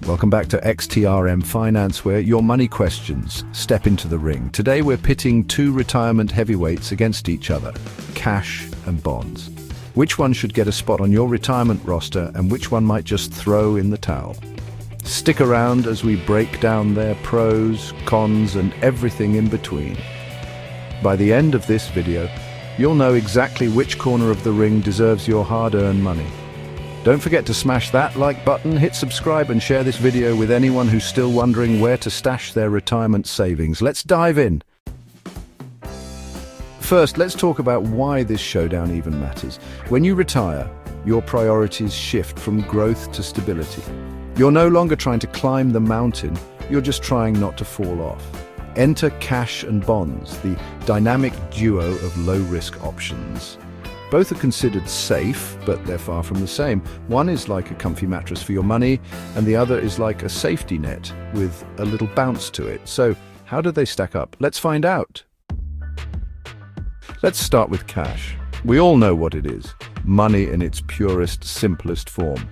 Welcome back to XTRM Finance, where your money questions step into the ring. Today we're pitting two retirement heavyweights against each other, cash and bonds. Which one should get a spot on your retirement roster and which one might just throw in the towel? Stick around as we break down their pros, cons, and everything in between. By the end of this video, you'll know exactly which corner of the ring deserves your hard-earned money. Don't forget to smash that like button, hit subscribe, and share this video with anyone who's still wondering where to stash their retirement savings. Let's dive in. First, let's talk about why this showdown even matters. When you retire, your priorities shift from growth to stability. You're no longer trying to climb the mountain, you're just trying not to fall off. Enter cash and bonds, the dynamic duo of low-risk options. Both are considered safe, but they're far from the same. One is like a comfy mattress for your money, and the other is like a safety net with a little bounce to it. So, how do they stack up? Let's find out. Let's start with cash. We all know what it is. Money in its purest, simplest form.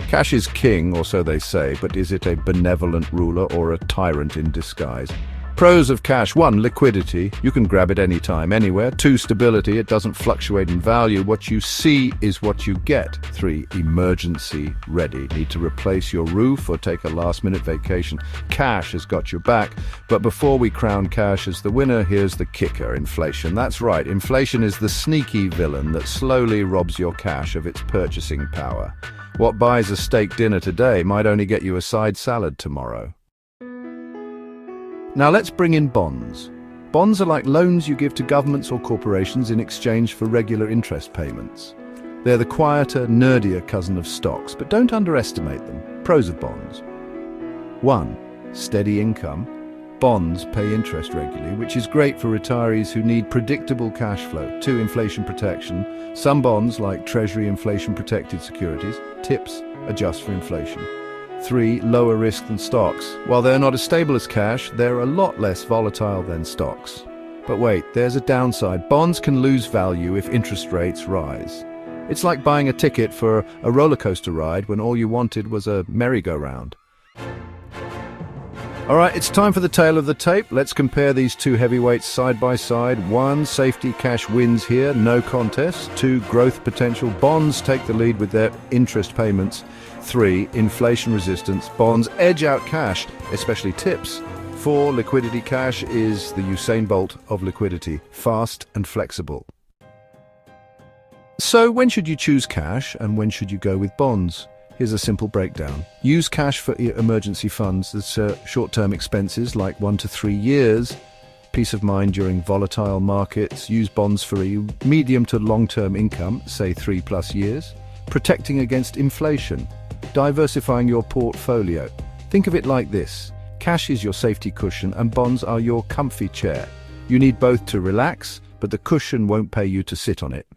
Cash is king, or so they say, but is it a benevolent ruler or a tyrant in disguise? Pros of cash: 1. Liquidity. You can grab it anytime, anywhere. 2. Stability. It doesn't fluctuate in value. What you see is what you get. 3. Emergency ready. Need to replace your roof or take a last-minute vacation. Cash has got your back. But before we crown cash as the winner, here's the kicker: inflation. That's right, inflation is the sneaky villain that slowly robs your cash of its purchasing power. What buys a steak dinner today might only get you a side salad tomorrow. Now let's bring in bonds. Bonds are like loans you give to governments or corporations in exchange for regular interest payments. They're the quieter, nerdier cousin of stocks, but don't underestimate them. Pros of bonds: 1. Steady income. Bonds pay interest regularly, which is great for retirees who need predictable cash flow. 2. Inflation protection. Some bonds, like Treasury inflation-protected securities, TIPS, adjust for inflation. 3. Lower risk than stocks. While they're not as stable as cash, they're a lot less volatile than stocks. But wait, there's a downside. Bonds can lose value if interest rates rise. It's like buying a ticket for a roller coaster ride when all you wanted was a merry-go-round. Alright, it's time for the tale of the tape. Let's compare these two heavyweights side by side. 1. Safety, cash wins here, no contest. 2. Growth potential. Bonds take the lead with their interest payments. 3. Inflation resistance. Bonds edge out cash, especially TIPS. 4. Liquidity. Cash is the Usain Bolt of liquidity, fast and flexible. So when should you choose cash and when should you go with bonds? Here's a simple breakdown. Use cash for emergency funds. That's short-term expenses like 1 to 3 years. Peace of mind during volatile markets. Use bonds for a medium to long-term income, say 3+ years. Protecting against inflation. Diversifying your portfolio. Think of it like this: cash is your safety cushion and bonds are your comfy chair. You need both to relax, but the cushion won't pay you to sit on it.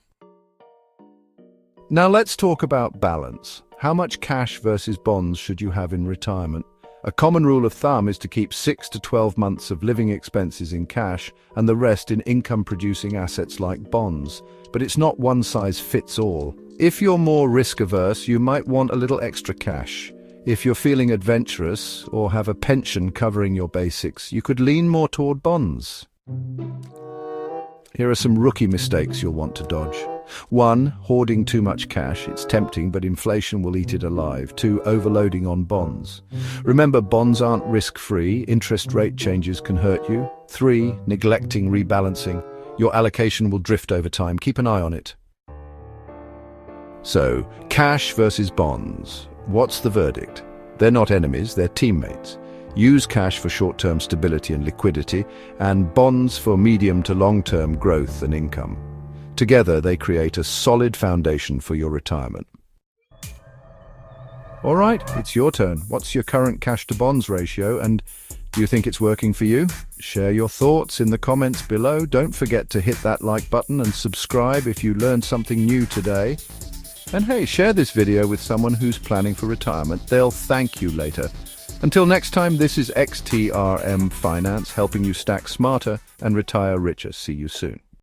Now let's talk about balance. How much cash versus bonds should you have in retirement? A common rule of thumb is to keep 6 to 12 months of living expenses in cash and the rest in income-producing assets like bonds. But it's not one size fits all. If you're more risk-averse, you might want a little extra cash. If you're feeling adventurous or have a pension covering your basics, you could lean more toward bonds. Here are some rookie mistakes you'll want to dodge. 1. Hoarding too much cash. It's tempting, but inflation will eat it alive. 2. Overloading on bonds. Remember, bonds aren't risk-free. Interest rate changes can hurt you. 3. Neglecting rebalancing. Your allocation will drift over time. Keep an eye on it. So, cash versus bonds. What's the verdict? They're not enemies, they're teammates. Use cash for short-term stability and liquidity, and bonds for medium to long-term growth and income. Together, they create a solid foundation for your retirement. All right, it's your turn. What's your current cash-to-bonds ratio, and do you think it's working for you? Share your thoughts in the comments below. Don't forget to hit that like button and subscribe if you learned something new today. And hey, share this video with someone who's planning for retirement. They'll thank you later. Until next time, this is XTRM Finance, helping you stack smarter and retire richer. See you soon.